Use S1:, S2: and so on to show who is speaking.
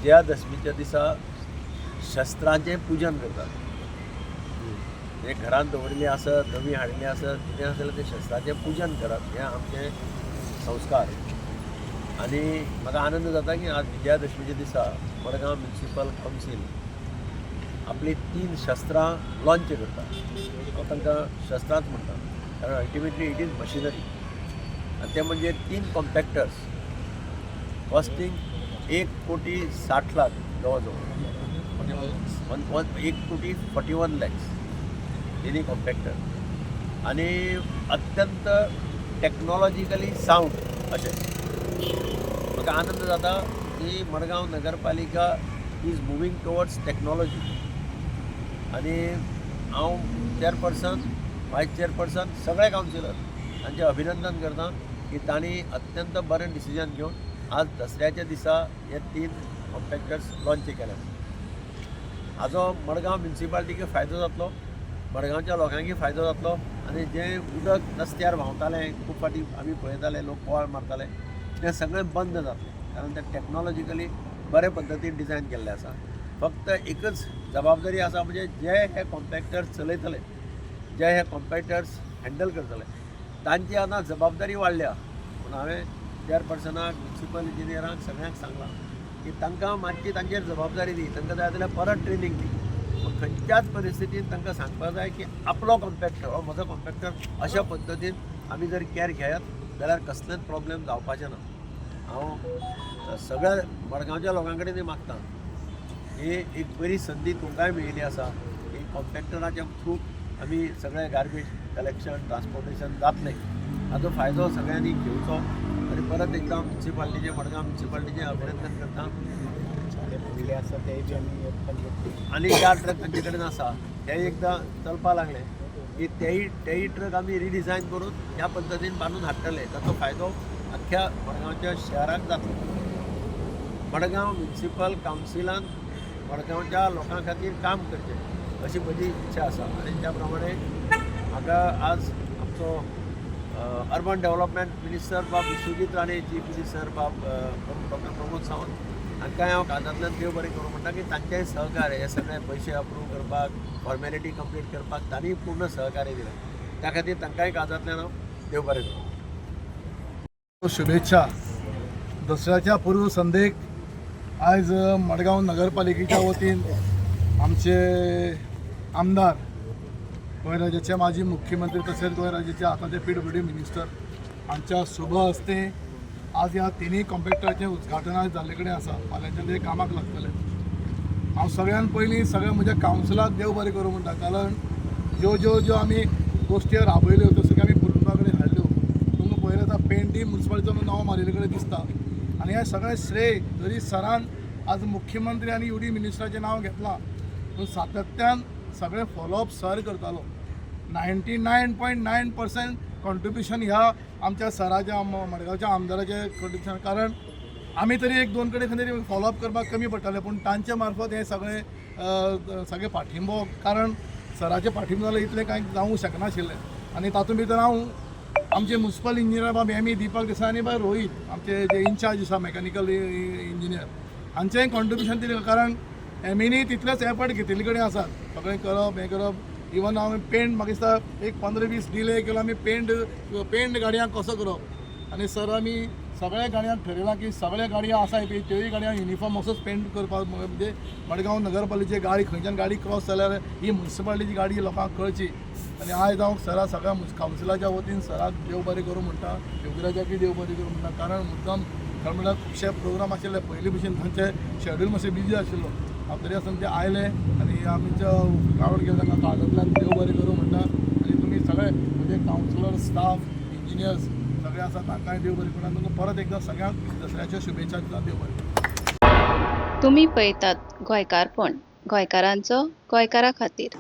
S1: विजयादशमीच्या दिसा शस्त्रांचें पूजन करतात. हे घरांत दवरिल्लें आसत, नवीं हाडिल्लें आसत, कितें आसत जाल्यार तें शस्त्राचें पूजन करप हे आमचे संस्कार. आनी म्हाका आनंद जाता की आज विजयादशमीच्या दिसा मडगांव म्युनिसिपल कावन्सील आपली 3 शस्त्रां लॉन्च करता. हांव तांकां शस्त्रांच म्हणटा, कारण अल्टिमेटली इट इज मशिनरी. आनी ते म्हणजे 3 कॉम्पॅक्टर्स कॉस्टिंग 1,60,00,000 जवळ 1,41 lakhs तिनी कॉम्पॅक्टर आनी अत्यंत टेक्नॉलॉजिकली सावंड अशें. म्हाका आनंद जाता की मडगांव नगरपालिका इज मुवींग टुवर्ड्स टेक्नॉलॉजी. आनी हांव चेअरपर्सन, व्हायस चेअरपर्सन, सगळे कावन्सिलर हांचें अभिनंदन करता की तांणी अत्यंत बरें डिसिजन घेवन आज दसऱ्याच्या दिसा हे 3 कॉम्पॅक्टर्स लॉन्च केले. हाजो मडगांव म्युनिसिपालिटीक फायदो जातलो, मडगांवच्या लोकांकय फायदो जातलो. आनी जें उदक रस्त्यार व्हांवतालें, खूब फावटी आमी पळयताले लोक बोवाळ मारताले, तें सगळें बंद जातलें, कारण तें टेक्नॉलॉजिकली बरे पद्दतीन डिझायन केल्लें आसा. फक्त एकच जबाबदारी आसा, म्हणजे जे हे कॉम्पॅक्टर्स चलयतले, जे हे कॉम्पॅक्टर्स हँडल करतले, तांची आतां जबाबदारी वाडल्या. पूण हांवें चेअरपर्सनाक, म्युनिसिपल इंजिनियरांक सगळ्यांक सांगलां की तांकां मातशी तांचेर जबाबदारी दी. तांकां जाय जाल्यार परत ट्रेनिंग दी. पूण खंयच्याच परिस्थितीन तांकां सांगपाक जाय की आपलो कॉम्पॅक्टर हो म्हजो कॉम्पॅक्टर अशा पद्दतीन आमी जर केअर घेयत जाल्यार कसलेंच प्रॉब्लेम जावपाचें ना. हांव सगळ्या मडगांवच्या लोकां कडेन मागतां, ही एक बरी संदी तुमकांय मेळिल्ली आसा. ही कॉम्पॅक्टराच्या थ्रू आमी सगळे गार्बेज कलेक्शन, ट्रान्सपोर्टेशन जातलें. हाजो फायदो सगळ्यांनी घेवचो. आनी परत एकदां म्युनिसिपालिटीचें, मडगांव म्युनिसिपालिटीचें अभिनंदन करता.
S2: पयले आसा तेय बी आमी
S1: आनी 4 ट्रक तांचे कडेन आसा, ते एकदां चलपा लागले की तेय ट्रक आमी रिडिझायन करून ह्या पद्दतीन बांदून हाडटले. ताचो फायदो अख्ख्या मडगांवच्या शहराक जातलो. मडगांव म्युनिसिपल कावन्सिलान मडगांवच्या लोकां खातीर काम करचें अशी म्हजी इच्छा आसा. आनी त्या प्रमाणे म्हाका आज आमचो अर्बन डेव्हलपमेंट मिनिस्टर बाब विश्वजीत राणे, चीफ मिनिस्टर बाब डॉक्टर प्रमोद सावंत हांकांय हांव काळजांतल्यान देव बरें करूं म्हणटा की तांचेंय सहकार्य हे सगळे पयशे अप्रूव करपाक, फॉर्मेलिटी कंप्लीट करपाक तांणी पूर्ण सहकार्य दिलें. त्या खातीर तांकांय काळजांतल्यान हांव देव बरें करूं.
S3: शुभेच्छा. दसऱ्याच्या पूर्व संध्येक आज मडगांव नगरपालिकेच्या वतीन आमचे आमदार, गोंय राज्याचे माजी मुख्यमंत्री तसेच गोंय राज्याचे आतांचे PWD मिनिस्टर हांच्या शुभ हस्ते आज ह्या 3 कॉम्पॅक्टराचें उद्घाटन आज जाल्ले कडेन आसा. फाल्यांच्यान ते कामाक लागतले. हांव सगळ्यान पयलीं सगळ्या म्हज्या कावन्सिलाक देव बरें करूं म्हणटा, कारण ज्यो आमी गोश्टी राबयल्यो त्यो सगळ्यो आमी पुर्तुगा कडेन हाडल्यो. तुमकां पळयलें आतां पेंटी म्युनिसिपालिटीचो नांव मारिल्ले कडेन दिसता. आनी हें सगळें श्रेय जरी सरान आज मुख्यमंत्री आनी UD मिनिस्टराचें नांव घेतलां, पूण सातत्यान सगळें फॉलोअप सर करतालो. 99.9% कॉन्ट्रिब्युशन ह्या आमच्या सराच्या मडगांवच्या आमदाराचे कॉन्ट्रिब्युशन. कारण आमी तरी 1-2 कडेन खंय तरी फॉलोअप करपाक कमी पडटाले, पूण तांचे मार्फत हे सगळे पाठिंबो, कारण सराचे पाठिंबो जाल्यार इतलें कांय जावंक शकनाशिल्लें. आनी तातूंत भितर हांव आमचे म्युनिसिपल इंजिनियर बाब ME दीपक देसाय आनी बाय रोहीत आमचे जे इन्चार्ज आसा मेकॅनिकल इंजिनियर हांचेंय कॉन्ट्रिब्युशन दिलें. कारण MEनी तितलेच एफर्ट घेतिल्ले कडेन आसात, सगळें करप हें करप. इवन हांव पेंट म्हाका दिसता एक 15-20 डिले केलो आमी पेंट गाडयांक कसो करप. आनी सर आमी सगळ्या गाडयांक ठरयलां की सगळ्या गाडयो आसाय पळय त्योय गाडयांक युनिफॉर्म असोच पेंट करपाक. म्हणजे मडगांव नगरपालिकेची गाडी खंयच्यान गाडी क्रॉस जाल्यार ही म्युनिसिपालिटीची गाडी लोकांक कळची. आनी आयज हांव सरा सगळ्या कावन्सिलाच्या वतीन सराक देव बरें करूं म्हणटा, योगीराजाकय देव बरें करूं म्हणटा. कारण मुद्दाम खरें म्हणल्यार खुबशे प्रोग्राम आशिल्ले, पयली भशेन तांचे शेड्यूल मातशें बिजी आशिल्लो. हांव तरी आसतना ते आयले आनी आमच्या गांवांत गेले तांकां काळजांतल्यान देव बरें करूं म्हणटा. आनी तुमी सगळे म्हणजे कावन्सिलर, स्टाफ, इंजिनियर्स सगळे आसा तांकांय देव बरें करूं. तुमकां परत एकदां सगळ्यांक दसऱ्याच्या शुभेच्छा दिता. देव बरें.
S4: तुम्ही पळयतात गोंयकारपण, गोंयकारांचो गोंयकारा खातीर.